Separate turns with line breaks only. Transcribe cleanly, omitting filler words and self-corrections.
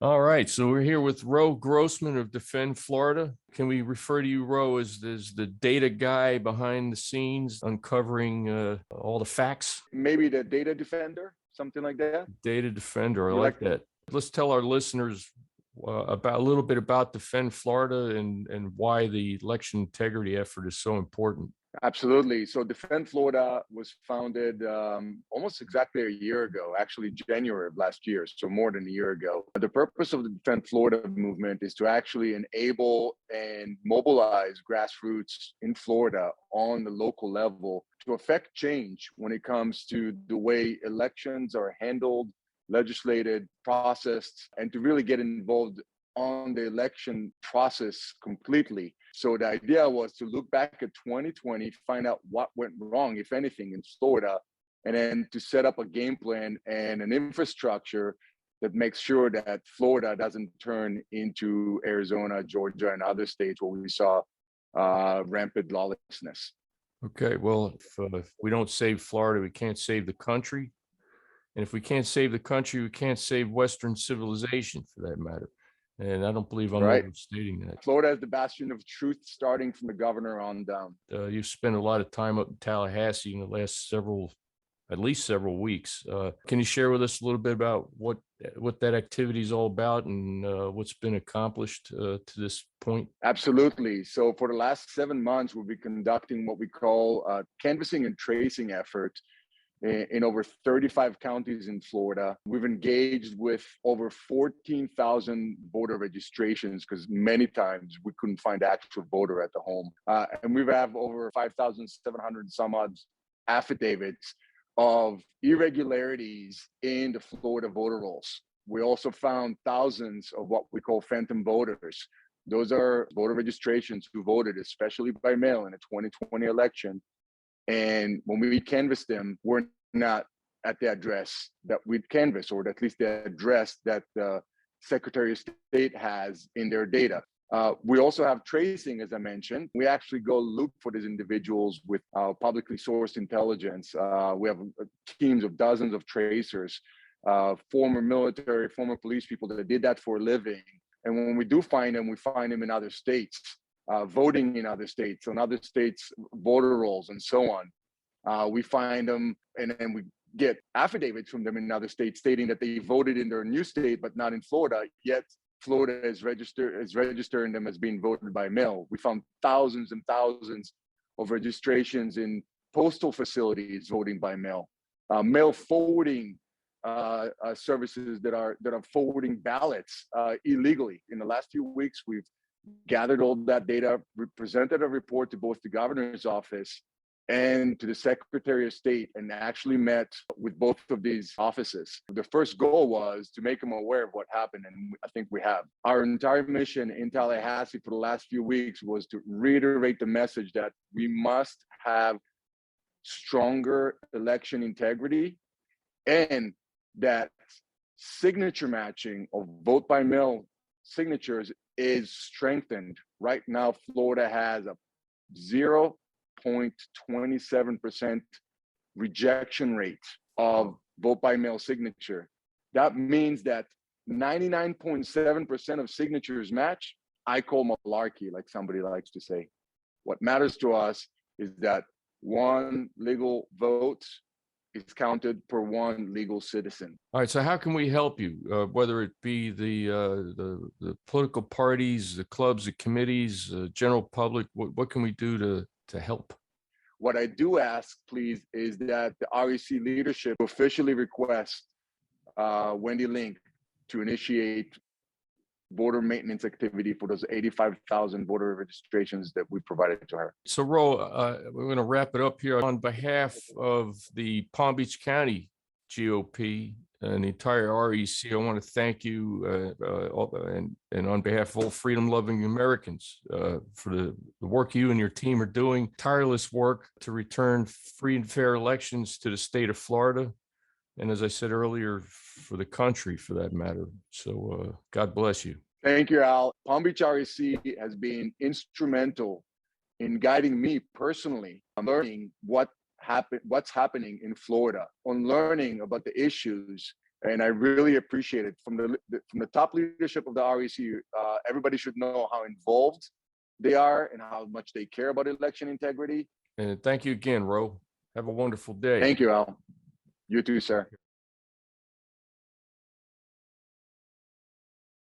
All right, so we're here with Ro Grossman of Defend Florida. Can we refer to you, Ro, as the data guy behind the scenes, uncovering all the facts?
Maybe the data defender, something like that.
Data defender, I
You
like
like
that. Let's tell our listeners about a little bit about Defend Florida and why the election integrity effort is so important.
Absolutely. So Defend Florida was founded almost exactly a year ago, actually January of last year, so more than a year ago. The purpose of the Defend Florida movement is to actually enable and mobilize grassroots in Florida on the local level to affect change when it comes to the way elections are handled, legislated, processed, and to really get involved on the election process completely. So the idea was to look back at 2020, find out what went wrong, if anything, in Florida, and then to set up a game plan and an infrastructure that makes sure that Florida doesn't turn into Arizona, Georgia, and other states where we saw rampant lawlessness.
Okay, well, if we don't save Florida, we can't save the country. And if we can't save the country, we can't save Western civilization for that matter. And I don't believe I'm
Right.
overstating that.
Florida is the bastion of truth, starting from the governor on down.
You've spent a lot of time up in Tallahassee in the last at least several weeks. Can you share with us a little bit about what that activity is all about and what's been accomplished to this point?
Absolutely. So for the last 7 months, we'll be conducting what we call canvassing and tracing effort in over 35 counties in Florida. We've engaged with over 14,000 voter registrations because many times we couldn't find actual voter at the home. And we have over 5,700 some odd affidavits of irregularities in the Florida voter rolls. We also found thousands of what we call phantom voters. Those are voter registrations who voted, especially by mail in the 2020 election. And when we canvassed them, we're not at the address that we'd canvassed, or at least the address that the Secretary of State has in their data. We also have tracing, as I mentioned. We actually go look for these individuals with publicly sourced intelligence. We have teams of dozens of tracers, former military, former police people that did that for a living. And when we do find them, we find them in other states. Voting in other states, on other states' voter rolls, and so on. We find them, and then we get affidavits from them in other states stating that they voted in their new state, but not in Florida. Yet Florida is registering them as being voted by mail. We found thousands and thousands of registrations in postal facilities voting by mail, mail forwarding services that are forwarding ballots illegally. In the last few weeks, we've gathered all that data, presented a report to both the governor's office and to the Secretary of State, and actually met with both of these offices. The first goal was to make them aware of what happened, and I think we have. Our entire mission in Tallahassee for the last few weeks was to reiterate the message that we must have stronger election integrity, and that signature matching of vote by mail signatures is strengthened. Right now, Florida has a 0.27% rejection rate of vote by mail signature. That means that 99.7% of signatures match. I call malarkey, like somebody likes to say. What matters to us is that one legal vote is counted per one legal citizen.
All right. So how can we help you? Whether it be the political parties, the clubs, the committees, general public, what can we do to help?
What I do ask, please, is that the REC leadership officially request Wendy Link to initiate voter maintenance activity for those 85,000 voter registrations that we provided to her.
So, Ro, we're going to wrap it up here. On behalf of the Palm Beach County GOP and the entire REC, I want to thank you and on behalf of all freedom-loving Americans for the work you and your team are doing, tireless work to return free and fair elections to the state of Florida. And as I said earlier, for the country, for that matter. So God bless you.
Thank you, Al. Palm Beach REC has been instrumental in guiding me personally on learning what's happening in Florida, on learning about the issues And I really appreciate it from the top leadership of the REC. Everybody should know how involved they are and how much they care about election integrity.
And thank you again, Ro. Have a wonderful day.
Thank you, Al. You too, sir.